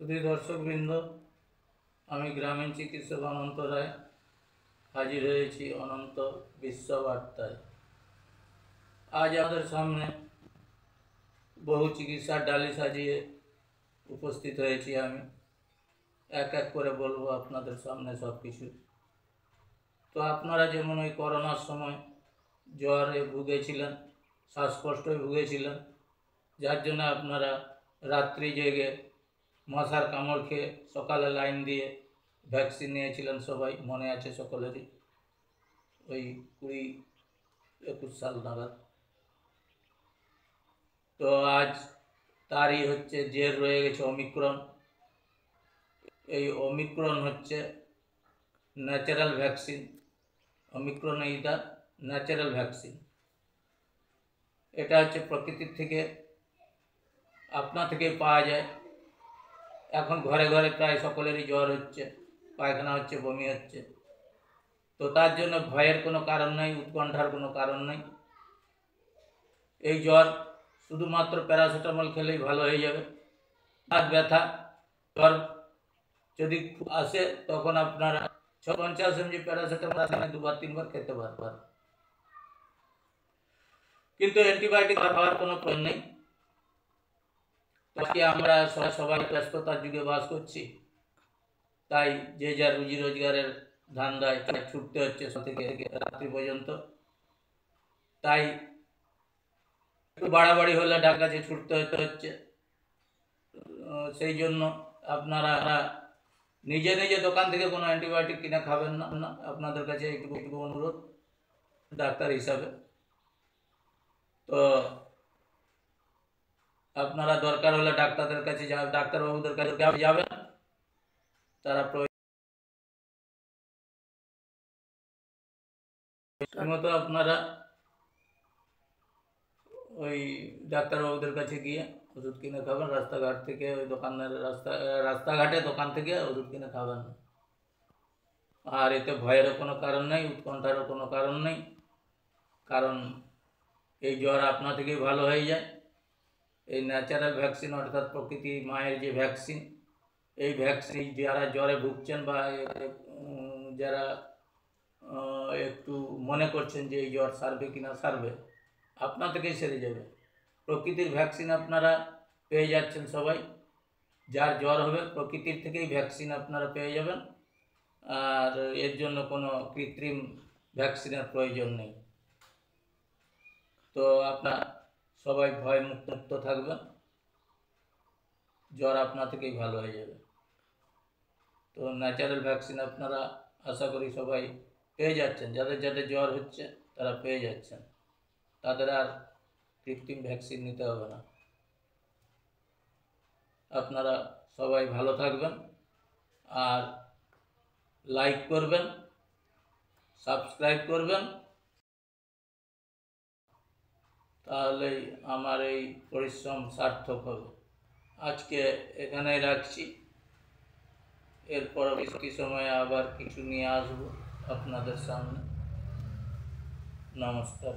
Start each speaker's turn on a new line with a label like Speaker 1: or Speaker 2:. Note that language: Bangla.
Speaker 1: শুধু দর্শকবৃন্দ, আমি গ্রামীণ চিকিৎসক অনন্ত রায় হাজির হয়েছি অনন্ত বিশ্ববার্তায়। আজ আমাদের সামনে বহু চিকিৎসার ডালি সাজিয়ে উপস্থিত হয়েছি। আমি এক এক করে বলবো আপনাদের সামনে সব কিছু। তো আপনারা যেমন ওই করোনার সময় জ্বরে ভুগেছিলেন, শ্বাসকষ্টে ভুগেছিলেন, যার জন্য আপনারা রাত্রি জেগে মশার কামড় খেয়ে সকালে লাইন দিয়ে ভ্যাকসিন নিয়েছিলেন, সবাই মনে আছে সকলেরই, ওই 20-21 সাল নাগাদ। তো আজ তারই হচ্ছে জের রয়ে গেছে ওমিক্রন। এই ওমিক্রন হচ্ছে ন্যাচারাল ভ্যাকসিন। ওমিক্রন এইটা ন্যাচারাল ভ্যাকসিন। এটা হচ্ছে প্রকৃতির থেকে, আপনা থেকে পাওয়া যায়। এখন ঘরে ঘরে প্রায় সকলেরই জ্বর হচ্ছে, পায়খানা হচ্ছে, বমি হচ্ছে। তো তার জন্য ভয়ের কোনো কারণ নেই, উৎকণ্ঠার কোনো কারণ নেই। এই জ্বর শুধুমাত্র প্যারাসিটামল খেলেই ভালো হয়ে যাবে। হাত ব্যথা, জ্বর যদি আসে তখন আপনারা 50 mg প্যারাসিটামল 2-3 বার খেতে পারবেন, কিন্তু অ্যান্টিবায়োটিক খাওয়ার কোনো প্রয়োজন নেই। তাকে আমরা সবাই ব্যস্ততার যুগে বাস করছি, তাই যে যার রুজি রোজগারের ধান্দায় ছুটতে হচ্ছে সকাল থেকে রাত্রি পর্যন্ত। তাই একটু বাড়াবাড়ি হলে ডাক্তার কাছে ছুটতে হচ্ছে। সেই জন্য আপনারা নিজে নিজে দোকান থেকে কোনো অ্যান্টিবায়োটিক কিনে খাবেন না। আপনাদের কাছে একটু অনুরোধ ডাক্তার হিসাবে। তো আপনারা দরকার হলে ডাক্তারদের কাছে ডাক্তারবাবুদের কাছে যাবেন। তারা মতো আপনারা ওই ডাক্তারবাবুদের কাছে গিয়ে ওষুধ কিনে খাবেন। রাস্তাঘাট থেকে ওই দোকানের রাস্তাঘাটে দোকান থেকে ওষুধ কিনে খাবেন। আর এতে ভয়েরও কোনো কারণ নেই, উৎকণ্ঠারও কোনো কারণ নেই, কারণ এই জ্বর আপনা থেকেই ভালো হয়ে যায়। এই ন্যাচারাল ভ্যাকসিন অর্থাৎ প্রকৃতি মায়ের যে ভ্যাকসিন, এই ভ্যাকসিন যারা জ্বরে ভুগছেন বা যারা একটু মনে করছেন যে এই জ্বর সারবে কিনা, সারবে, আপনা থেকেই সেরে যাবে। প্রকৃতির ভ্যাকসিন আপনারা পেয়ে যাচ্ছেন সবাই। যার জ্বর হবে প্রকৃতির থেকেই ভ্যাকসিন আপনারা পেয়ে যাবেন, আর এর জন্য কোনো কৃত্রিম ভ্যাকসিনের প্রয়োজন নেই। তো আপনারা সবাই ভয় মুক্ত থাকবেন, জ্বর আপনা থেকেই ভালো হয়ে যাবে। তো ন্যাচারাল ভ্যাকসিন আপনারা আশা করি সবাই পেয়ে যাচ্ছেন। যাদের যাদের জ্বর হচ্ছে তারা পেয়ে যাচ্ছেন, তাদের আর কৃত্রিম ভ্যাকসিন নিতে হবে না। আপনারা সবাই ভালো থাকবেন, আর লাইক করবেন, সাবস্ক্রাইব করবেন, তাহলেই আমার এই পরিশ্রম সার্থক হবে। আজকে এখানেই রাখছি, এর পরবর্তী সময়ে আবার কিছু নিয়ে আসবো আপনাদের সামনে। নমস্কার।